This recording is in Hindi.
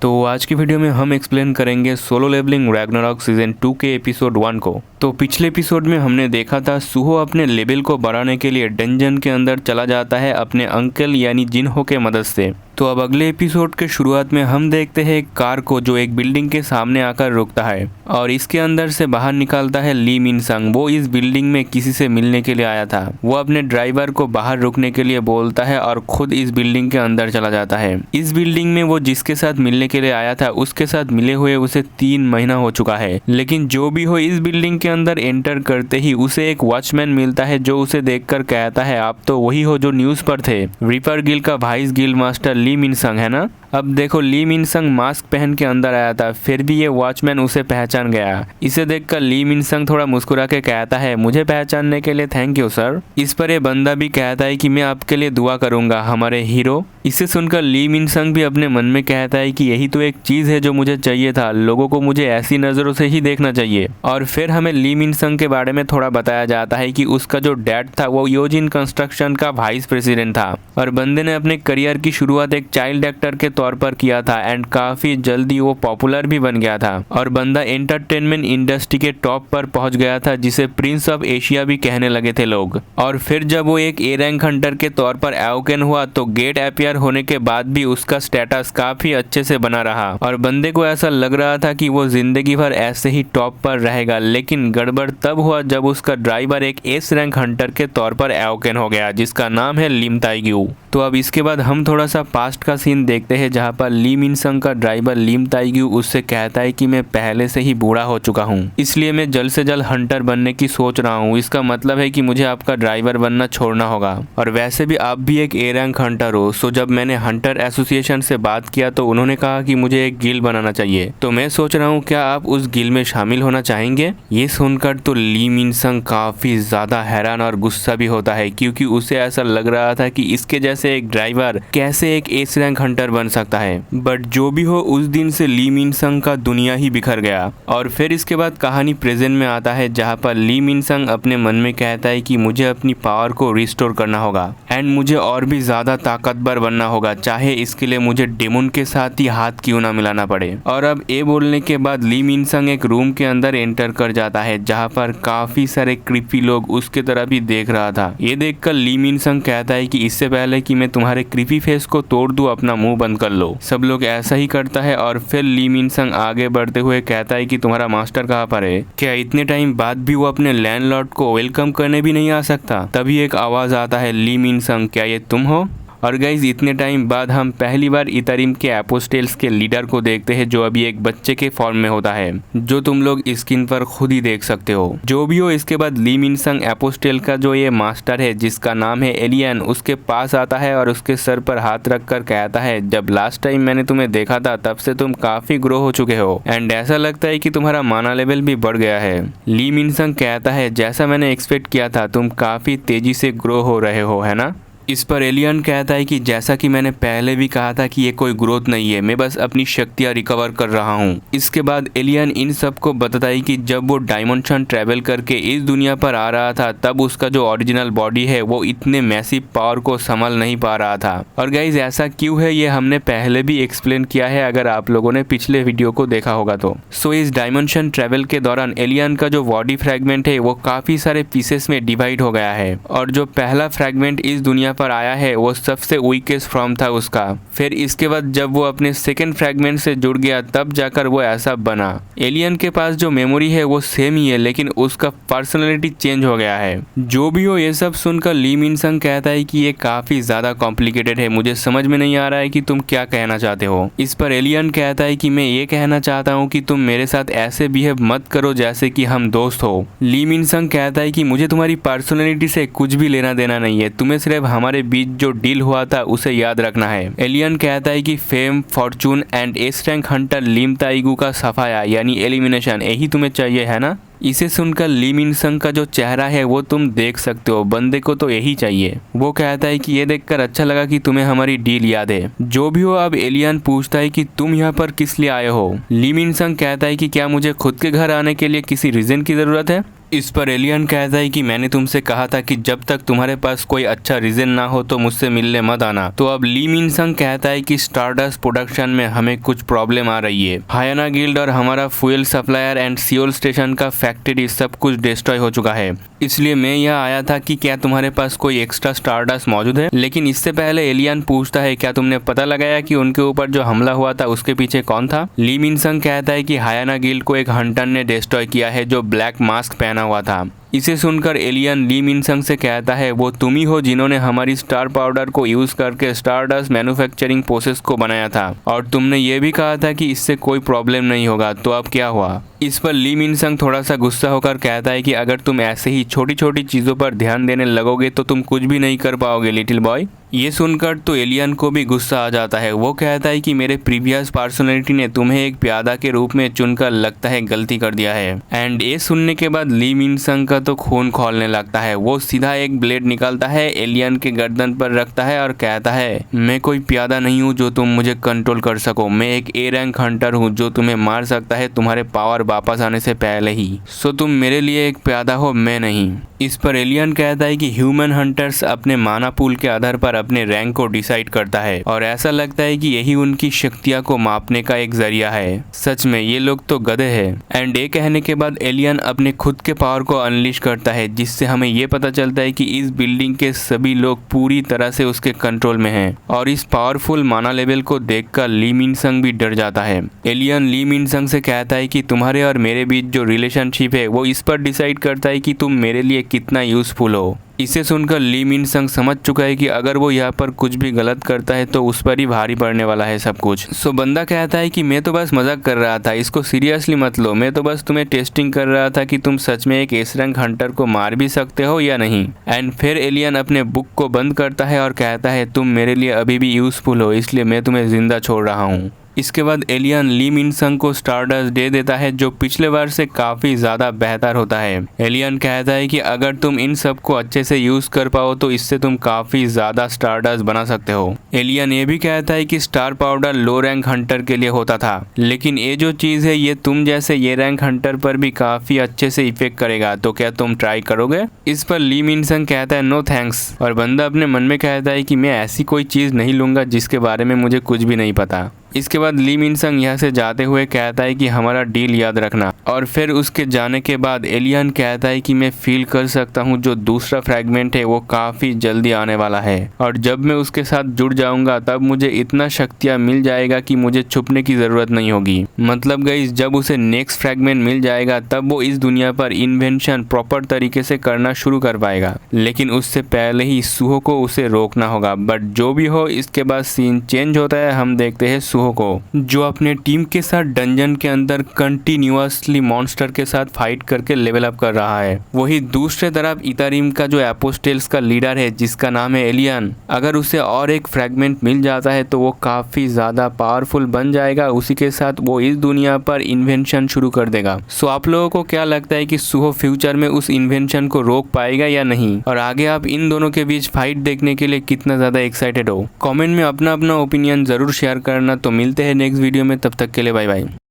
तो आज की वीडियो में हम एक्सप्लेन करेंगे सोलो लेवलिंग रैग्नारॉक सीजन 2 के एपिसोड 1 को। तो पिछले एपिसोड में हमने देखा था सुहो अपने लेवल को बढ़ाने के लिए डंजन के अंदर चला जाता है अपने अंकल यानी जिनहो के मदद से। तो अब अगले एपिसोड के शुरुआत में हम देखते हैं एक कार को जो एक बिल्डिंग के सामने आकर रुकता है और इसके अंदर से बाहर निकलता है ली मिन संग। वो इस बिल्डिंग में किसी से मिलने के लिए आया था। वो अपने ड्राइवर को बाहर रुकने के लिए बोलता है और खुद इस बिल्डिंग के अंदर चला जाता है। इस बिल्डिंग में वो जिसके साथ मिलने के लिए आया था उसके साथ मिले हुए उसे 3 महीना हो चुका है। लेकिन जो भी हो, इस बिल्डिंग के अंदर एंटर करते ही उसे एक वॉचमैन मिलता है जो उसे देखकर कहता है आप तो वही हो जो न्यूज पर थे, रिपर गिल का वाइस गिल मास्टर ली मिन संग, है ना। अब देखो, ली मिन संग मास्क पहन के अंदर आया था, फिर भी ये वॉचमैन उसे पहचान गया। इसे देखकर ली मिन संग थोड़ा मुस्कुरा के कहता है मुझे पहचानने के लिए थैंक यू सर। इस पर ये बंदा भी कहता है कि मैं आपके लिए दुआ करूंगा हमारे हीरो। इसे सुनकर ली मिन संग भी अपने मन में कहता है कि यही तो एक चीज है जो मुझे चाहिए था, लोगों को मुझे ऐसी नजरों से ही देखना चाहिए। और फिर हमें ली मिन संग के बारे में थोड़ा बताया जाता है कि उसका जो डैड था वो योजिन कंस्ट्रक्शन का वाइस प्रेसिडेंट था और बंदे ने अपने करियर की शुरुआत एक चाइल्ड एक्टर के तौर पर किया था एंड काफी जल्दी वो पॉपुलर भी बन गया था और बंदा एंटरटेनमेंट इंडस्ट्री के टॉप पर पहुंच गया था जिसे प्रिंस ऑफ एशिया भी कहने लगे थे लोग। और फिर जब वो एक ए रैंक हंटर के तौर पर एवोकन हुआ तो गेट अपियर होने के बाद भी उसका स्टेटस काफी अच्छे से बना रहा और बंदे को ऐसा लग रहा था कि वो जिंदगी भर ऐसे ही टॉप पर रहेगा। लेकिन गड़बड़ तब हुआ जब उसका ड्राइवर एक एस रैंक हंटर के तौर पर एवोकन हो गया जिसका नाम है लिम ताइग्यू। तो अब इसके बाद हम थोड़ा सा पास्ट का सीन देखते हैं जहाँ पर ली मिन संग का ड्राइवर लिम ताइग्यू उससे कहता है कि मैं पहले से ही बूढ़ा हो चुका हूँ, इसलिए मैं जल्द से जल्द हंटर बनने की सोच रहा हूँ। इसका मतलब है कि मुझे आपका ड्राइवर बनना छोड़ना होगा और वैसे भी आप भी एक ए रैंक हंटर हो। सो जब मैंने हंटर एसोसिएशन से बात किया तो उन्होंने कहा कि मुझे एक गिल्ड बनाना चाहिए, तो मैं सोच रहा हूँ क्या आप उस गिल्ड में शामिल होना चाहेंगे। ये सुनकर तो ली मिन संग काफी ज्यादा हैरान और गुस्सा भी होता है क्योंकि उसे ऐसा लग रहा था कि इसके जैसे एक ड्राइवर कैसे एक एस रैंक हंटर बन सकता है। बट जो भी हो, उस दिन से ली मिन संग का दुनिया ही बिखर गया। और फिर इसके बाद कहानी प्रेजेंट में आता है जहाँ पर ली मिन संग अपने मन में कहता है कि मुझे अपनी पावर को रिस्टोर करना होगा एंड मुझे और भी ज्यादा ताकतवर बनना होगा, चाहे इसके लिए मुझे डेमन के साथ ही हाथ क्यों ना मिलाना पड़े। और अब ये बोलने के बाद ली मिन संग एक रूम के अंदर एंटर कर जाता है जहाँ पर काफी सारे क्रीपी लोग उसके तरफ ही देख रहा था। ये देखकर ली मिन संग कहता है कि इससे पहले कि मैं तुम्हारे क्रीपी फेस को तोड़ दूं अपना मुंह बंद कर लो। सब लोग ऐसा ही करता है और फिर ली मिन संग आगे बढ़ते हुए कहता है कि तुम्हारा मास्टर कहाँ पर है, क्या इतने टाइम बाद भी वो अपने लैंडलॉर्ड को वेलकम करने भी नहीं आ सकता। तभी एक आवाज आता है ली मिन संग क्या ये तुम हो। और गाइज इतने टाइम बाद हम पहली बार इतरिम के एपोस्टेल्स के लीडर को देखते हैं जो अभी एक बच्चे के फॉर्म में होता है, जो तुम लोग स्क्रीन पर खुद ही देख सकते हो। जो भी हो, इसके बाद ली मिन संग एपोस्टेल का जो ये मास्टर है जिसका नाम है एलियन उसके पास आता है और उसके सर पर हाथ रखकर कहता है जब लास्ट टाइम मैंने तुम्हें देखा था तब से तुम काफी ग्रो हो चुके हो एंड ऐसा लगता है कि तुम्हारा माना लेवल भी बढ़ गया है। ली मिन संग कहता है जैसा मैंने एक्सपेक्ट किया था, तुम काफी तेजी से ग्रो हो रहे हो, है ना। इस पर एलियन कहता है कि जैसा कि मैंने पहले भी कहा था कि ये कोई ग्रोथ नहीं है, मैं बस अपनी शक्तियां रिकवर कर रहा हूँ। इसके बाद एलियन इन सबको बताता है कि जब वो डायमेंशन ट्रेवल करके इस दुनिया पर आ रहा था तब उसका जो ओरिजिनल बॉडी है वो इतने मैसिव पावर को संभाल नहीं पा रहा था। और गाइज ऐसा क्यों है ये हमने पहले भी एक्सप्लेन किया है अगर आप लोगों ने पिछले वीडियो को देखा होगा तो। सो इस डायमेंशन ट्रेवल के दौरान एलियन का जो बॉडी फ्रेगमेंट है वो काफी सारे पीसेस में डिवाइड हो गया है और जो पहला फ्रेगमेंट इस दुनिया पर आया है वो सबसे वीकेस्ट फॉर्म था उसका। फिर इसके बाद जब वो अपने सेकंड फ्रैगमेंट से जुड़ गया तब जाकर वो ऐसा बना। एलियन के पास जो मेमोरी है वो सेम ही है लेकिन उसका पर्सनालिटी चेंज हो गया है। जो भी हो, ये सब सुनकर ली मिन संग कहता है कि ये काफी ज्यादा कॉम्प्लिकेटेड है, मुझे समझ में नहीं आ रहा है कि तुम क्या कहना चाहते हो। इस पर एलियन कहता है कि मैं ये कहना चाहता हूँ कि तुम मेरे साथ ऐसे बिहेव मत करो जैसे कि हम दोस्त हो। ली मिन संग कहता है कि मुझे तुम्हारी पर्सनालिटी से कुछ भी लेना देना नहीं है, तुम्हें सिर्फ हमारे बीच जो डील हुआ था उसे याद रखना है। एलियन कहता है कि fame, fortune and S rank hunter Lim Taegyu का सफाया यानी एलिमिनेशन यही तुम्हें चाहिए, है ना। इसे सुनकर ली मिन संग का जो चेहरा है वो तुम देख सकते हो, बंदे को तो यही चाहिए। वो कहता है कि ये देखकर अच्छा लगा कि तुम्हें हमारी डील याद है। जो भी हो, अब एलियन पूछता है कि तुम यहाँ पर किस लिए आए हो। ली मिन संग कहता है कि क्या मुझे खुद के घर आने के लिए किसी रीजन की जरूरत है। इस पर एलियन कहता है कि मैंने तुमसे कहा था कि जब तक तुम्हारे पास कोई अच्छा रीजन ना हो तो मुझसे मिलने मत आना। तो अब ली मिन संग कहता है कि स्टारडस्ट प्रोडक्शन में हमें कुछ प्रॉब्लम आ रही है। हायाना गिल्ड और हमारा fuel supplier and Seoul station का फैक्ट्री सब कुछ डिस्ट्रॉय हो चुका है, इसलिए मैं यहाँ आया था कि क्या तुम्हारे पास कोई एक्स्ट्रा स्टारडस्ट मौजूद है। लेकिन इससे पहले एलियन पूछता है क्या तुमने पता लगाया कि उनके ऊपर जो हमला हुआ था उसके पीछे कौन था। ली मिन संग कहता है कि हायाना गिल्ड को एक हंटर ने डिस्ट्रॉय किया है जो ब्लैक मास्क पहना हुआ था। इसे सुनकर एलियन ली मिन संग से कहता है वो तुम ही हो जिन्होंने हमारी स्टार पाउडर को यूज करके स्टारडस्ट मैन्युफैक्चरिंग प्रोसेस को बनाया था, और तुमने ये भी कहा था कि इससे कोई प्रॉब्लम नहीं होगा, तो अब क्या हुआ। इस पर ली मिन संग थोड़ा सा गुस्सा होकर कहता है कि अगर तुम ऐसे ही छोटी छोटी चीजों पर ध्यान देने लगोगे तो तुम कुछ भी नहीं कर पाओगे लिटिल बॉय। ये सुनकर तो एलियन को भी गुस्सा आ जाता है। वो कहता है कि मेरे प्रीवियस पर्सनैलिटी ने तुम्हें एक प्यादा के रूप में चुनकर लगता है गलती कर दिया है। एंड ये सुनने के बाद ली मिन संग का तो खून खौलने लगता है। वो सीधा एक ब्लेड निकालता है, एलियन के गर्दन पर रखता है और कहता है मैं कोई प्यादा नहीं हूँ जो तुम मुझे कंट्रोल कर सको। मैं एक ए रैंक हंटर हूँ जो तुम्हें मार सकता है तुम्हारे पावर वापस आने से पहले ही। सो तुम मेरे लिए एक प्यादा हो, मैं नहीं। इस पर एलियन कहता है कि ह्यूमन हंटर्स अपने माना पूल के आधार पर अपने रैंक को डिसाइड करता है, और ऐसा लगता है कि यही उनकी शक्तियां को मापने का एक जरिया है। सच में ये लोग तो गधे हैं। एंड ये कहने के बाद एलियन अपने खुद के पावर को अनलिश करता है, जिससे हमें ये पता चलता है कि इस बिल्डिंग के सभी लोग पूरी तरह से उसके कंट्रोल में हैं। और इस पावरफुल माना लेवल को देखकर ली मिन संग भी डर जाता है। एलियन ली मिन संग से कहता है कि तुम्हारे और मेरे बीच जो रिलेशनशिप है वो इस पर डिसाइड करता है कि तुम मेरे लिए कितना यूजफुल हो। इसे सुनकर ली मिन संग समझ चुका है कि अगर वो यहाँ पर कुछ भी गलत करता है तो उस पर ही भारी पड़ने वाला है सब कुछ। सो बंदा कहता है कि मैं तो बस मजाक कर रहा था, इसको सीरियसली मत लो। मैं तो बस तुम्हें टेस्टिंग कर रहा था कि तुम सच में एक एस रैंक हंटर को मार भी सकते हो या नहीं। एंड फिर एलियन अपने बुक को बंद करता है और कहता है तुम मेरे लिए अभी भी यूजफुल हो, इसलिए मैं तुम्हें जिंदा छोड़ रहा हूँ। इसके बाद एलियन ली मिन संग को स्टारडस्ट दे देता है जो पिछले बार से काफी ज्यादा बेहतर होता है। एलियन कहता है कि अगर तुम इन सब को अच्छे से यूज कर पाओ तो इससे तुम काफी ज्यादा स्टारडस्ट बना सकते हो। एलियन ये भी कहता है कि स्टार पाउडर लो रैंक हंटर के लिए होता था, लेकिन ये जो चीज है ये तुम जैसे ये रैंक हंटर पर भी काफी अच्छे से इफेक्ट करेगा, तो क्या तुम ट्राई करोगे। इस पर ली मिन संग कहता है नो थैंक्स, और बंदा अपने मन में कहता है कि मैं ऐसी कोई चीज नहीं लूंगा जिसके बारे में मुझे कुछ भी नहीं पता। इसके बाद ली मिन संग यहाँ से जाते हुए कहता है कि हमारा डील याद रखना, और फिर उसके जाने के बाद एलियन कहता है कि मैं फील कर सकता हूँ जो दूसरा फ्रैगमेंट है वो काफी जल्दी आने वाला है, और जब मैं उसके साथ जुड़ जाऊंगा तब मुझे इतना शक्तियाँ मिल जाएगा कि मुझे छुपने की जरूरत नहीं होगी। मतलब गाइस जब उसे नेक्स्ट फ्रैगमेंट मिल जाएगा तब वो इस दुनिया पर इन्वेंशन प्रॉपर तरीके से करना शुरू कर पाएगा, लेकिन उससे पहले ही सुहो को उसे रोकना होगा। बट जो भी हो इसके बाद सीन चेंज होता है। हम देखते हैं सुहो को जो अपने टीम के साथ डंजन के अंदर कंटिन्यूअसली मॉन्स्टर के साथ फाइट करके लेवल अप कर रहा है। वही दूसरे तरफ इतारिम का जो एपोस्टेल्स का लीडर है जिसका नाम है एलियन, अगर उसे और एक फ्रैगमेंट मिल जाता है तो वो काफी ज्यादा पावरफुल बन जाएगा। उसी के साथ वो इस दुनिया पर इन्वेंशन शुरू कर देगा। सो आप लोगों को क्या लगता है कि सुहो फ्यूचर में उस इन्वेंशन को रोक पाएगा या नहीं, और आगे आप इन दोनों के बीच फाइट देखने के लिए कितना ज्यादा एक्साइटेड हो। कमेंट में अपना अपना ओपिनियन जरूर शेयर करना। तो मिलते हैं नेक्स्ट वीडियो में, तब तक के लिए बाय बाय।